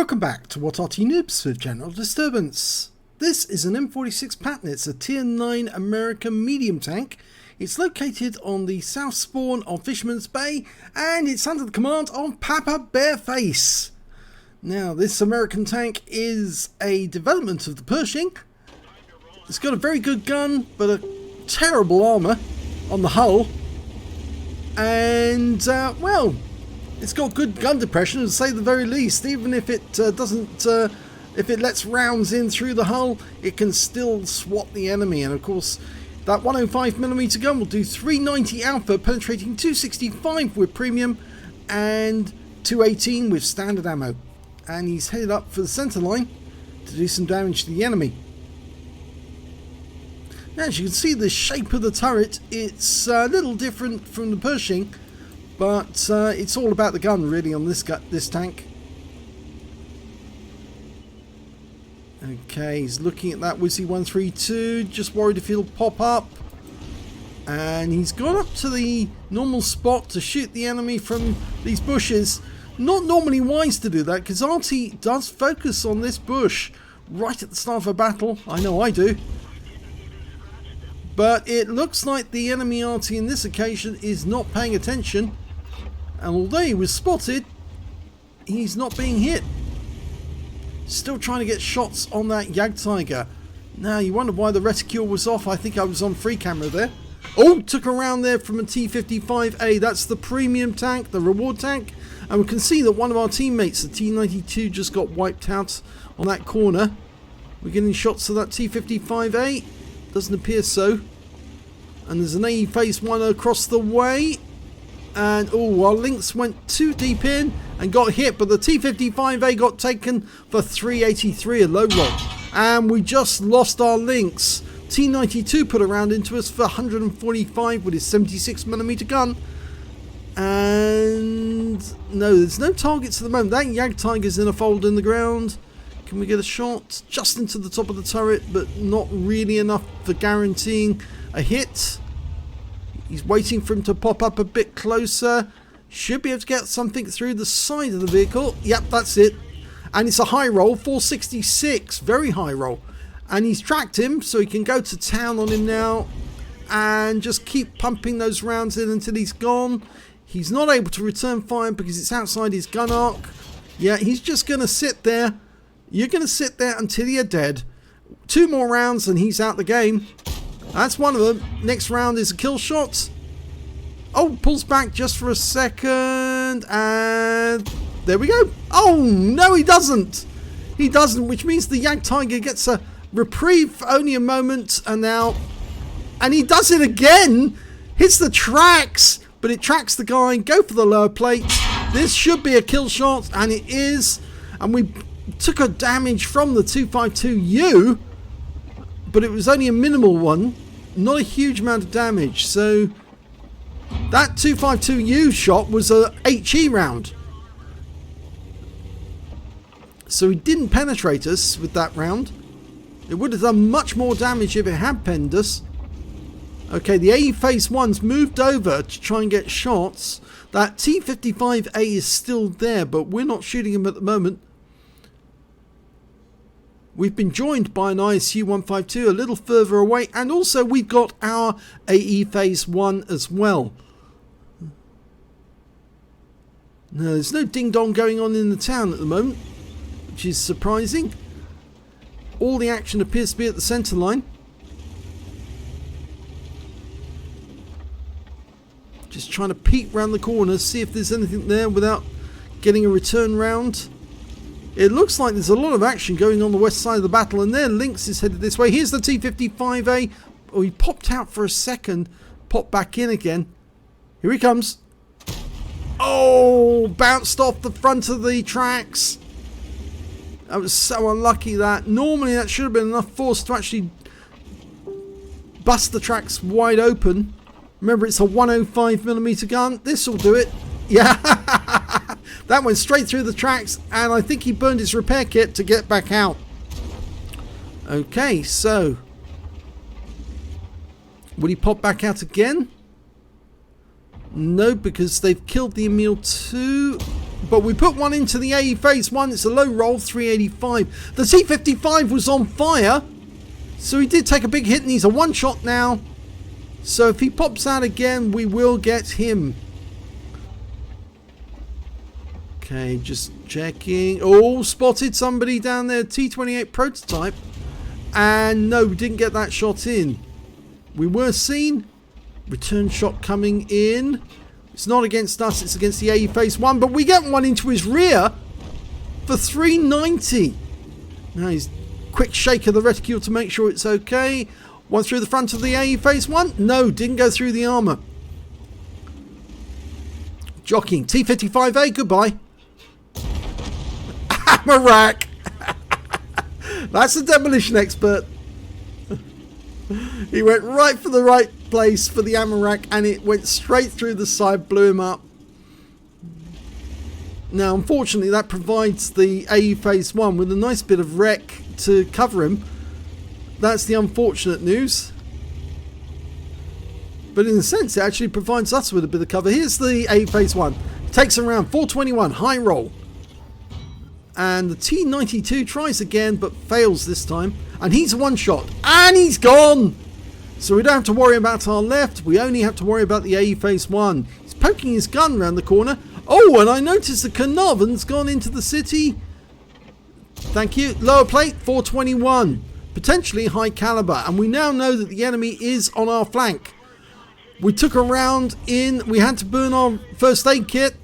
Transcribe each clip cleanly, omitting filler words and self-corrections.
Welcome back to What Arty Noobs with General Disturbance. This is an M46 Patton. It's a Tier 9 American medium tank. It's located on the south spawn of Fisherman's Bay and it's under the command of PapaBearFace. Now this American tank is a development of the Pershing. It's got a very good gun but a terrible armour on the hull. And well, it's got good gun depression, to say the very least. Even if it if it lets rounds in through the hull, it can still swat the enemy. And of course, that 105mm gun will do 390 alpha, penetrating 265 with premium and 218 with standard ammo. And he's headed up for the centre line to do some damage to the enemy. Now, as you can see, the shape of the turret, it's a little different from the Pershing. But it's all about the gun, really, on this tank. Okay, he's looking at that Wizzy 132, just worried if he'll pop up. And he's gone up to the normal spot to shoot the enemy from these bushes. Not normally wise to do that, because Arty does focus on this bush right at the start of a battle. I know I do. But it looks like the enemy Arty in this occasion is not paying attention. And although he was spotted, he's not being hit. Still trying to get shots on that Jagdtiger. Now you wonder why the reticule was off. I think I was on free camera there. Oh, took a round there from a T55A. That's the premium tank, the reward tank. And we can see that one of our teammates, the T92, just got wiped out on that corner. We're getting shots of that T55A. Doesn't appear so. And there's an AE phase 1 across the way. And oh, our links went too deep in and got hit, but the T55A got taken for 383, a low roll. And we just lost our links. T92 put a round into us for 145 with his 76mm gun. And no, there's no targets at the moment. That Jagdtiger's in a fold in the ground. Can we get a shot? Just into the top of the turret, but not really enough for guaranteeing a hit. He's waiting for him to pop up a bit closer. Should be able to get something through the side of the vehicle. Yep, that's it. And it's a high roll, 466. Very high roll. And he's tracked him, so he can go to town on him now. And just keep pumping those rounds in until he's gone. He's not able to return fire because it's outside his gun arc. Yeah, he's just going to sit there. You're going to sit there until you're dead. 2 more rounds and he's out the game. That's one of them. Next round is a kill shot. Oh, pulls back just for a second. And there we go. Oh, no, he doesn't. He doesn't, which means the Jagdtiger gets a reprieve for only a moment. And now... And he does it again. Hits the tracks. But it tracks the guy. Go for the lower plate. This should be a kill shot. And it is. And we took a damage from the 252U. But it was only a minimal one. Not a huge amount of damage. So that 252U shot was a HE round. So he didn't penetrate us with that round. It would have done much more damage if it had penned us. Okay, the AE phase 1's moved over to try and get shots. That T55A is still there, but we're not shooting him at the moment. We've been joined by an ISU 152 a little further away, and also we've got our AE phase 1 as well. No, there's no ding dong going on in the town at the moment, which is surprising. All the action appears to be at the centre line. Just trying to peek round the corner, see if there's anything there without getting a return round. It looks like there's a lot of action going on the west side of the battle, and their Lynx is headed this way. Here's the T55A. Oh, he popped out for a second, popped back in again. Here he comes. Oh, bounced off the front of the tracks. That was so unlucky that. Normally that should have been enough force to actually bust the tracks wide open. Remember, it's a 105mm gun. This will do it. Yeah. That went straight through the tracks, and I think he burned his repair kit to get back out. Okay, so will he pop back out again? No, because they've killed the Emil 2. but we put one into the AE phase 1. It's a low roll, 385. The T55 was on fire, so he did take a big hit, and he's a one-shot now. So if he pops out again, we will get him. Okay, just checking. Oh, spotted somebody down there. T28 prototype. And no, we didn't get that shot in. We were seen. Return shot coming in. It's not against us, it's against the AE phase 1. But we get one into his rear for 390. Now he's quick shake of the reticule to make sure it's okay. One through the front of the AE phase 1. No, didn't go through the armor. Jockeying. T55A, goodbye. Hammer rack. That's a demolition expert. He went right for the right place for the hammer rack, and it went straight through the side, blew him up. Now, unfortunately, that provides the AE phase 1 with a nice bit of wreck to cover him. That's the unfortunate news. But in a sense, it actually provides us with a bit of cover. Here's the AE phase 1. Takes him around 421, high roll. And the T92 tries again, but fails this time. And he's a one-shot. And he's gone! So we don't have to worry about our left. We only have to worry about the AE phase 1. He's poking his gun around the corner. Oh, and I noticed the Carnarvon's gone into the city. Thank you. Lower plate, 421. Potentially high caliber. And we now know that the enemy is on our flank. We took a round in. We had to burn our first aid kit.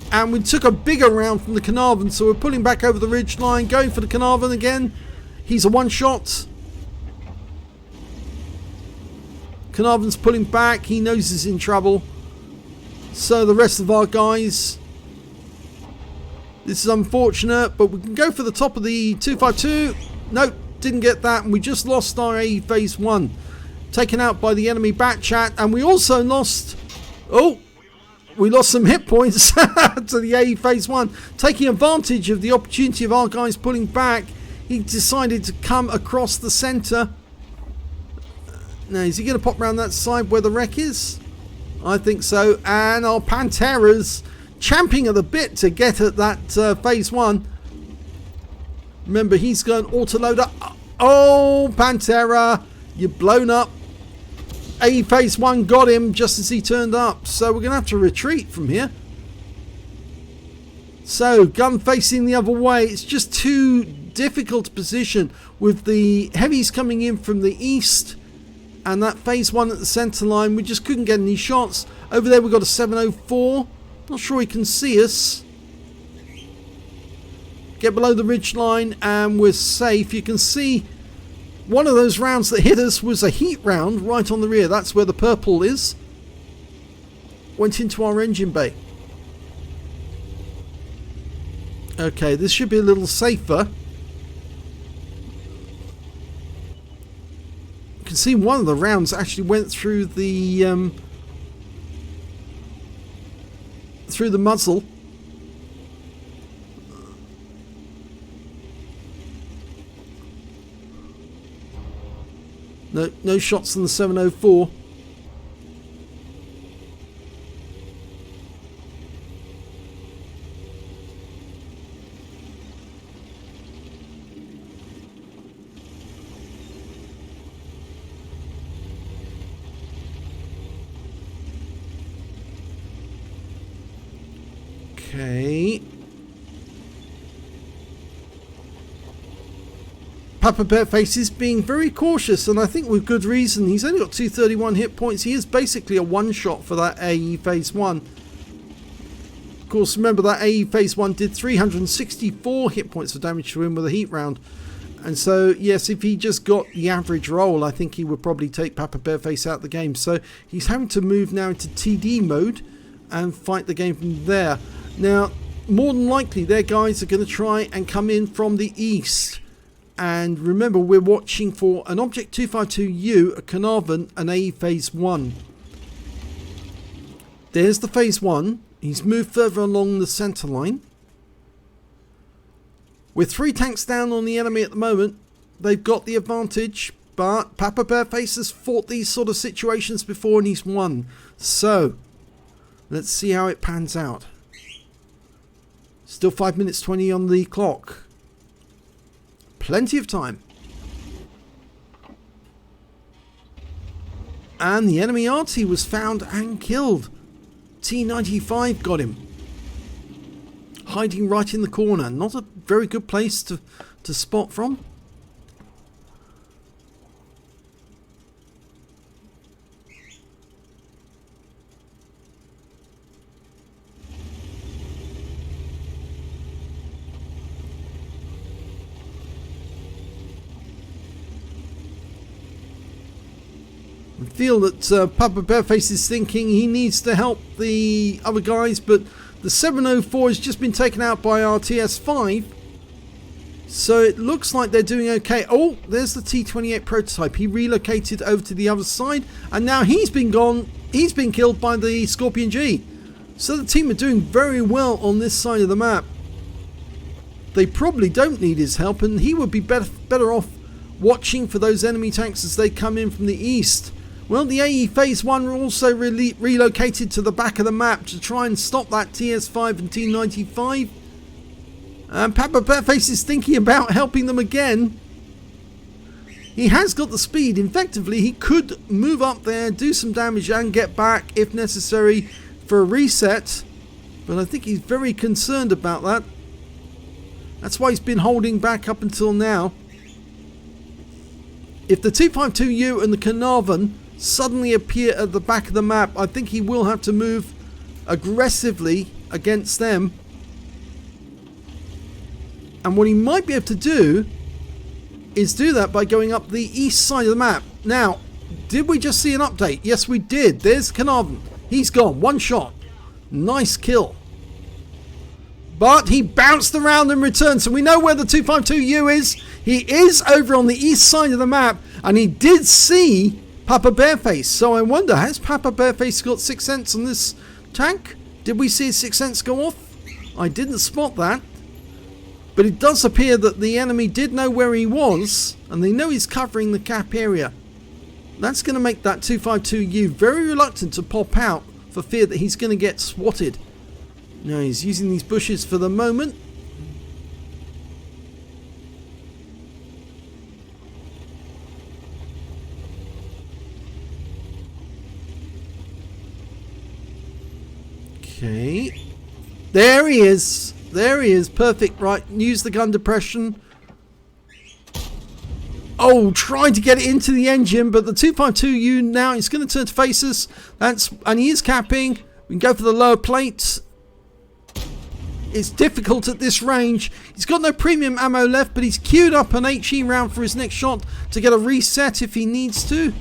And we took a bigger round from the Carnarvon, so we're pulling back over the ridge line, going for the Carnarvon again. He's a one-shot. Carnarvon's pulling back. He knows he's in trouble. So the rest of our guys... This is unfortunate, but we can go for the top of the 252. Nope, didn't get that, and we just lost our AE phase 1. Taken out by the enemy back chat, and we also lost... Oh! We lost some hit points to the AE phase 1. Taking advantage of the opportunity of our guys pulling back, he decided to come across the centre. Now, is he going to pop around that side where the wreck is? I think so. And our Pantera's champing at the bit to get at that phase 1. Remember, he's going autoloader. Oh, Pantera, you've blown up. AE phase 1 got him just as he turned up, so we're going to have to retreat from here. So, gun facing the other way. It's just too difficult to position with the heavies coming in from the east and that phase 1 at the centre line. We just couldn't get any shots. Over there we've got a 704. Not sure he can see us. Get below the ridge line and we're safe. You can see one of those rounds that hit us was a heat round right on the rear. That's where the purple is. Went into our engine bay. Okay, this should be a little safer. You can see one of the rounds actually went through the muzzle. No shots on the 704. Okay. PapaBearFace is being very cautious, and I think with good reason. He's only got 231 hit points. He is basically a one-shot for that AE phase 1. Of course, remember that AE phase 1 did 364 hit points of damage to him with a heat round. And so, yes, if he just got the average roll, I think he would probably take PapaBearFace out of the game. So he's having to move now into TD mode and fight the game from there. Now, more than likely, their guys are going to try and come in from the east. And remember, we're watching for an Object 252U, a Carnarvon, an AE phase 1. There's the phase 1. He's moved further along the centre line. With 3 tanks down on the enemy at the moment, they've got the advantage. But PapaBearFace has fought these sort of situations before and he's won. So, let's see how it pans out. Still 5 minutes 20 on the clock. Plenty of time. And the enemy Arty was found and killed. T95 got him. Hiding right in the corner. Not a very good place to spot from. I feel that PapaBearFace is thinking he needs to help the other guys, but the 704 has just been taken out by RTS5, so it looks like they're doing okay. Oh, there's the T28 prototype. He relocated over to the other side, and now he's been gone. He's been killed by the Scorpion G. So the team are doing very well on this side of the map. They probably don't need his help, and he would be better off watching for those enemy tanks as they come in from the east. Well, the AE Phase 1 were also relocated to the back of the map to try and stop that TS5 and T95. And PapaBearFace is thinking about helping them again. He has got the speed. Effectively, he could move up there, do some damage and get back if necessary for a reset. But I think he's very concerned about that. That's why he's been holding back up until now. If the 252U and the Carnarvon suddenly appear at the back of the map, I think he will have to move aggressively against them. And what he might be able to do is do that by going up the east side of the map. Now, did we just see an update? Yes, we did. There's Carnarvon. He's gone. One shot. Nice kill. But he bounced around and returned, so we know where the 252U is. He is over on the east side of the map, and he did see PapaBearFace. So I wonder, has PapaBearFace got 6th sense on this tank? Did we see his 6th sense go off? I didn't spot that. But it does appear that the enemy did know where he was, and they know he's covering the cap area. That's going to make that 252U very reluctant to pop out for fear that he's going to get swatted. Now he's using these bushes for the moment. Okay. There he is. There he is. Perfect. Right. Use the gun depression. Oh, trying to get it into the engine, but the 252U now is going to turn to face us. And he is capping. We can go for the lower plate. It's difficult at this range. He's got no premium ammo left, but he's queued up an HE round for his next shot to get a reset if he needs to.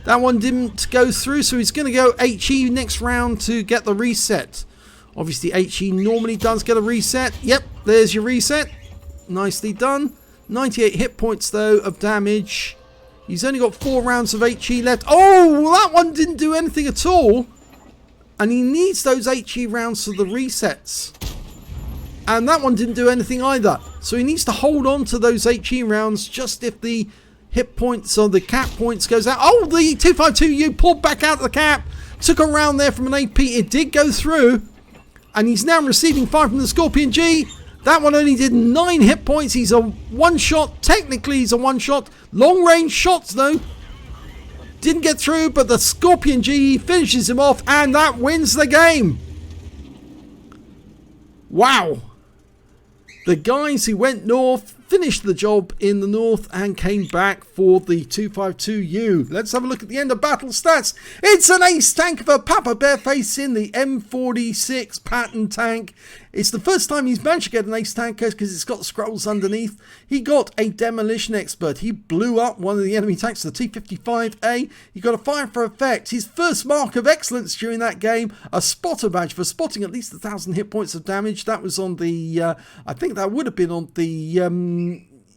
That one didn't go through, so he's going to go HE next round to get the reset. Obviously, HE normally does get a reset. Yep, there's your reset. Nicely done. 98 hit points, though, of damage. He's only got 4 rounds of HE left. Oh, well, that one didn't do anything at all. And he needs those HE rounds for the resets. And that one didn't do anything either. So he needs to hold on to those HE rounds just if the hit points or the cap points goes out. Oh, the 252U pulled back out of the cap. Took a round there from an AP. It did go through. And he's now receiving fire from the Scorpion G. That one only did 9 hit points. He's a one shot. Technically, he's a one shot. Long range shots, though. Didn't get through, but the Scorpion G finishes him off. And that wins the game. Wow. The guys who went north finished the job in the north and came back for the 252U. Let's have a look at the end of battle stats. It's an ace tank for PapaBearFace in the M46 Patton tank. It's the first time he's managed to get an ace tank because it's got the scrolls underneath. He got a demolition expert. He blew up one of the enemy tanks, the T55A. He got a fire for effect. His first mark of excellence during that game, a spotter badge for spotting at least 1,000 hit points of damage. That was on the, I think that would have been on the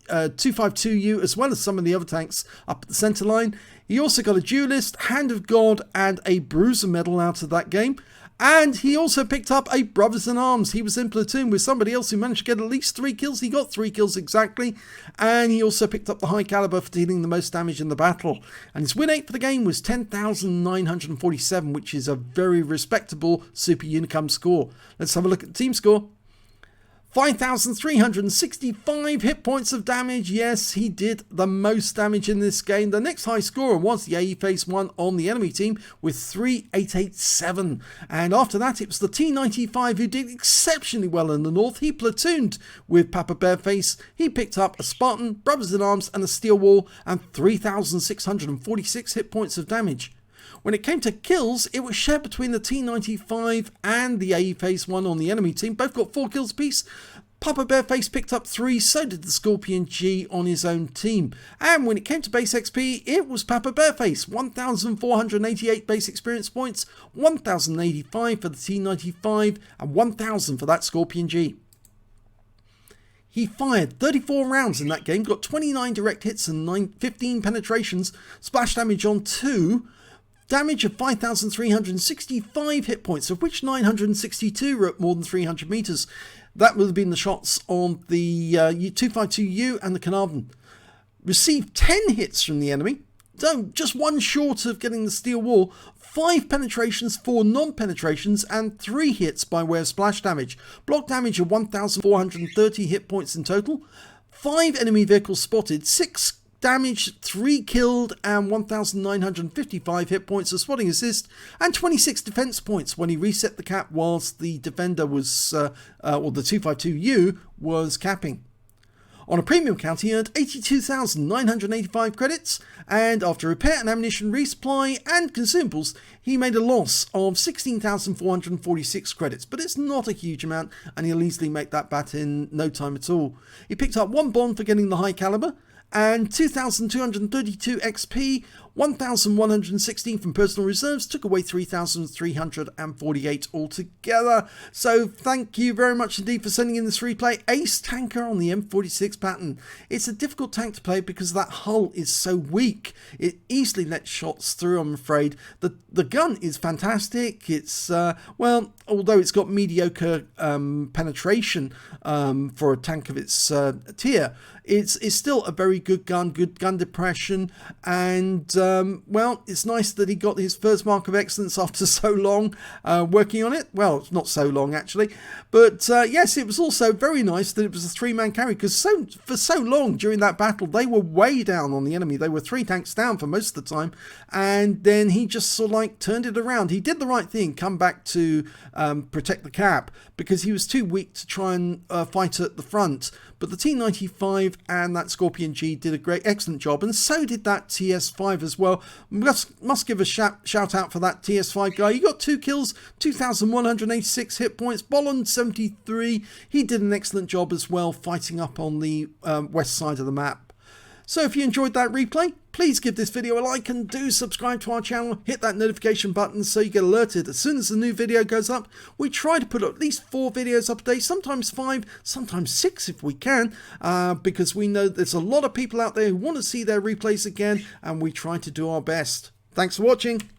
252U as well as some of the other tanks up at the centre line. He also got a duelist, Hand of God and a bruiser medal out of that game. And he also picked up a Brothers in Arms. He was in platoon with somebody else who managed to get at least 3 kills. He got 3 kills exactly. And he also picked up the high caliber for dealing the most damage in the battle. And his win rate for the game was 10,947, which is a very respectable Super Unicum score. Let's have a look at the team score. 5,365 hit points of damage. Yes, he did the most damage in this game. The next high scorer was the AE-Face one on the enemy team with 3,887. And after that, it was the T95 who did exceptionally well in the north. He platooned with PapaBearFace. He picked up a Spartan, Brothers in Arms, and a Steel Wall, and 3,646 hit points of damage. When it came to kills, it was shared between the T95 and the AE-Face one on the enemy team. Both got 4 kills apiece. PapaBearFace picked up 3, so did the Scorpion G on his own team. And when it came to base XP, it was PapaBearFace. 1,488 base experience points, 1,085 for the T95, and 1,000 for that Scorpion G. He fired 34 rounds in that game, got 29 direct hits and 15 penetrations, splash damage on 2, damage of 5,365 hit points, of which 962 were at more than 300 meters. That would have been the shots on the 252U and the Carnarvon. Received 10 hits from the enemy, so just one short of getting the Steel Wall. 5 penetrations, 4 non-penetrations, and 3 hits by way of splash damage. Block damage of 1,430 hit points in total. 5 enemy vehicles spotted, 6 damage, 3 killed, and 1,955 hit points of spotting assist, and 26 defense points when he reset the cap whilst the defender was, or the 252U was capping. On a premium count, he earned 82,985 credits, and after repair and ammunition resupply and consumables, he made a loss of 16,446 credits, but it's not a huge amount, and he'll easily make that back in no time at all. He picked up 1 bond for getting the high caliber, and 2,232 XP, 1,116 from personal reserves, took away 3,348 altogether. So thank you very much indeed for sending in this replay. Ace tanker on the M46 Patton. It's a difficult tank to play because that hull is so weak. It easily lets shots through, I'm afraid. The gun is fantastic. It's, well, although it's got mediocre penetration for a tank of its tier, it's still a very good gun depression, and well, it's nice that he got his first mark of excellence after so long working on it. Well, it's not so long actually, but yes, it was also very nice that it was a 3-man carry, because for so long during that battle they were way down on the enemy. They were 3 tanks down for most of the time, and then he just sort of like turned it around. He did the right thing, come back to protect the cap, because he was too weak to try and fight at the front. But the T95 and that Scorpion G did a excellent job, and so did that TS5 as well. Must give a shout out for that TS5 guy. He got 2 kills, 2,186 hit points, Bolland 73. He did an excellent job as well, fighting up on the west side of the map. So if you enjoyed that replay, please give this video a like and do subscribe to our channel. Hit that notification button so you get alerted as soon as the new video goes up. We try to put at least 4 videos up a day, sometimes 5, sometimes 6 if we can, because we know there's a lot of people out there who want to see their replays again, and we try to do our best. Thanks for watching.